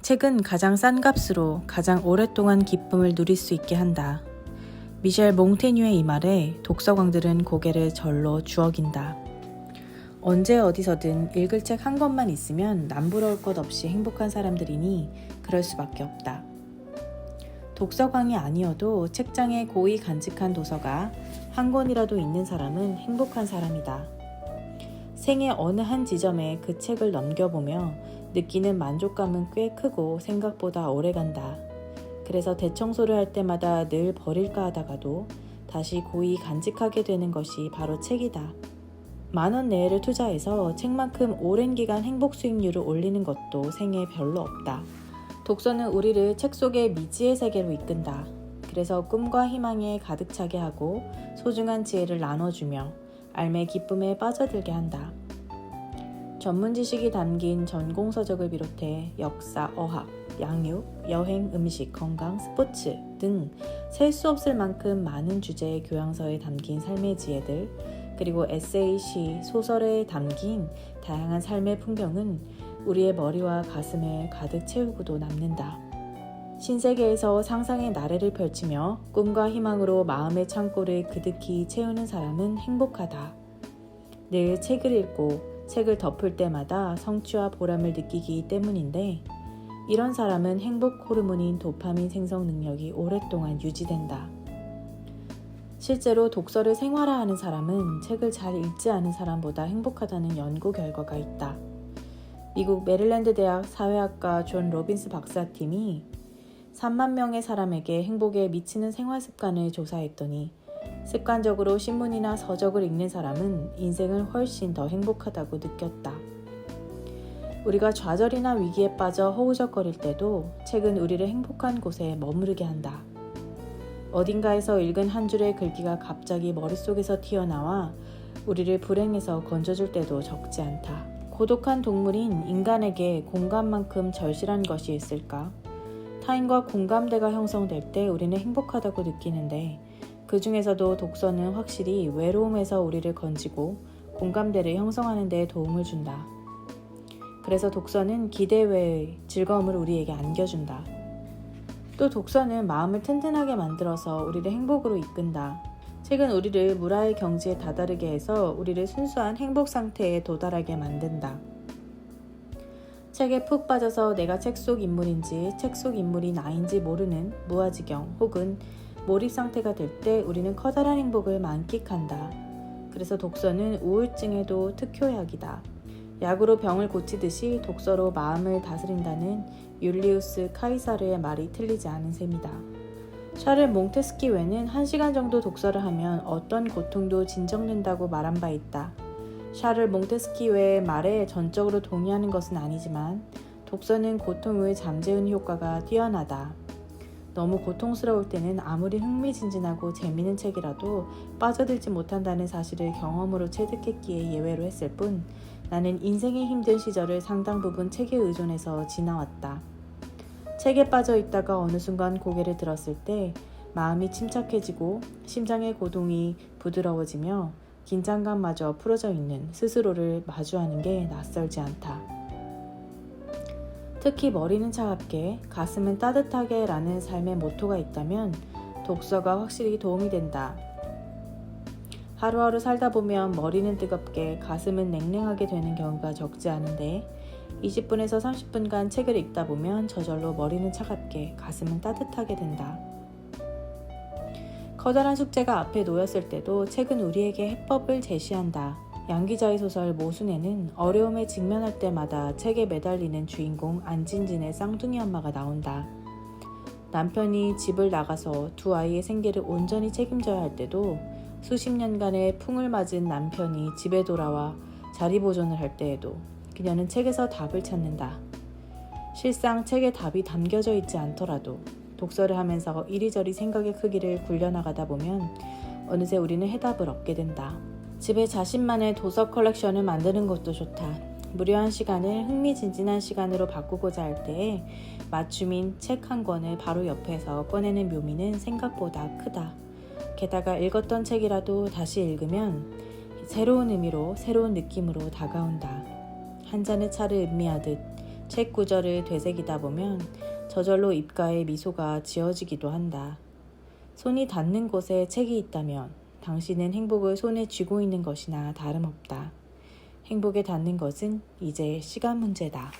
책은 가장 싼 값으로 가장 오랫동안 기쁨을 누릴 수 있게 한다. 미셸 몽테뉴의 이 말에 독서광들은 고개를 절로 주워긴다. 언제 어디서든 읽을 책 한 권만 있으면 남부러울 것 없이 행복한 사람들이니 그럴 수밖에 없다. 독서광이 아니어도 책장에 고이 간직한 도서가 한 권이라도 있는 사람은 행복한 사람이다. 생의 어느 한 지점에 그 책을 넘겨보며 느끼는 만족감은 꽤 크고 생각보다 오래간다. 그래서 대청소를 할 때마다 늘 버릴까 하다가도 다시 고이 간직하게 되는 것이 바로 책이다. 10,000원 내외를 투자해서 책만큼 오랜 기간 행복 수익률을 올리는 것도 생에 별로 없다. 독서는 우리를 책 속의 미지의 세계로 이끈다. 그래서 꿈과 희망에 가득 차게 하고 소중한 지혜를 나눠주며 삶의 기쁨에 빠져들게 한다. 전문 지식이 담긴 전공 서적을 비롯해 역사, 어학, 양육, 여행, 음식, 건강, 스포츠 등 셀 수 없을 만큼 많은 주제의 교양서에 담긴 삶의 지혜들, 그리고 에세이, 시, 소설에 담긴 다양한 삶의 풍경은 우리의 머리와 가슴을 가득 채우고도 남는다. 신세계에서 상상의 나래를 펼치며 꿈과 희망으로 마음의 창고를 그득히 채우는 사람은 행복하다. 늘 책을 읽고 책을 덮을 때마다 성취와 보람을 느끼기 때문인데, 이런 사람은 행복 호르몬인 도파민 생성 능력이 오랫동안 유지된다. 실제로 독서를 생활화하는 사람은 책을 잘 읽지 않은 사람보다 행복하다는 연구 결과가 있다. 미국 메릴랜드 대학 사회학과 존 로빈스 박사팀이 3만 명의 사람에게 행복에 미치는 생활 습관을 조사했더니 습관적으로 신문이나 서적을 읽는 사람은 인생을 훨씬 더 행복하다고 느꼈다. 우리가 좌절이나 위기에 빠져 허우적거릴 때도 책은 우리를 행복한 곳에 머무르게 한다. 어딘가에서 읽은 한 줄의 글귀가 갑자기 머릿속에서 튀어나와 우리를 불행에서 건져줄 때도 적지 않다. 고독한 동물인 인간에게 공감만큼 절실한 것이 있을까? 타인과 공감대가 형성될 때 우리는 행복하다고 느끼는데, 그 중에서도 독서는 확실히 외로움에서 우리를 건지고 공감대를 형성하는 데 도움을 준다. 그래서 독서는 기대 외의 즐거움을 우리에게 안겨준다. 또 독서는 마음을 튼튼하게 만들어서 우리를 행복으로 이끈다. 책은 우리를 무라의 경지에 다다르게 해서 우리를 순수한 행복 상태에 도달하게 만든다. 책에 푹 빠져서 내가 책 속 인물인지 책 속 인물이 나인지 모르는 무아지경 혹은 몰입 상태가 될 때 우리는 커다란 행복을 만끽한다. 그래서 독서는 우울증에도 특효약이다. 약으로 병을 고치듯이 독서로 마음을 다스린다는 율리우스 카이사르의 말이 틀리지 않은 셈이다. 샤를 몽테스키웨는 1시간 정도 독서를 하면 어떤 고통도 진정된다고 말한 바 있다. 샤를 몽테스키웨의 말에 전적으로 동의하는 것은 아니지만 독서는 고통을 잠재우는 효과가 뛰어나다. 너무 고통스러울 때는 아무리 흥미진진하고 재미있는 책이라도 빠져들지 못한다는 사실을 경험으로 체득했기에 예외로 했을 뿐, 나는 인생의 힘든 시절을 상당 부분 책에 의존해서 지나왔다. 책에 빠져 있다가 어느 순간 고개를 들었을 때 마음이 침착해지고 심장의 고동이 부드러워지며 긴장감마저 풀어져 있는 스스로를 마주하는 게 낯설지 않다. 특히 머리는 차갑게 가슴은 따뜻하게 라는 삶의 모토가 있다면 독서가 확실히 도움이 된다. 하루하루 살다 보면 머리는 뜨겁게 가슴은 냉랭하게 되는 경우가 적지 않은데 20분에서 30분간 책을 읽다 보면 저절로 머리는 차갑게 가슴은 따뜻하게 된다. 커다란 숙제가 앞에 놓였을 때도 책은 우리에게 해법을 제시한다. 양 기자의 소설 모순에는 어려움에 직면할 때마다 책에 매달리는 주인공 안진진의 쌍둥이 엄마가 나온다. 남편이 집을 나가서 두 아이의 생계를 온전히 책임져야 할 때도 수십 년간의 풍을 맞은 남편이 집에 돌아와 자리보존을 할 때에도 그녀는 책에서 답을 찾는다. 실상 책에 답이 담겨져 있지 않더라도 독서를 하면서 이리저리 생각의 크기를 굴려나가다 보면 어느새 우리는 해답을 얻게 된다. 집에 자신만의 도서 컬렉션을 만드는 것도 좋다. 무료한 시간을 흥미진진한 시간으로 바꾸고자 할 때에 맞춤인 책 한 권을 바로 옆에서 꺼내는 묘미는 생각보다 크다. 게다가 읽었던 책이라도 다시 읽으면 새로운 의미로 새로운 느낌으로 다가온다. 한 잔의 차를 음미하듯 책 구절을 되새기다 보면 저절로 입가에 미소가 지어지기도 한다. 손이 닿는 곳에 책이 있다면 당신은 행복을 손에 쥐고 있는 것이나 다름없다. 행복에 닿는 것은 이제 시간 문제다.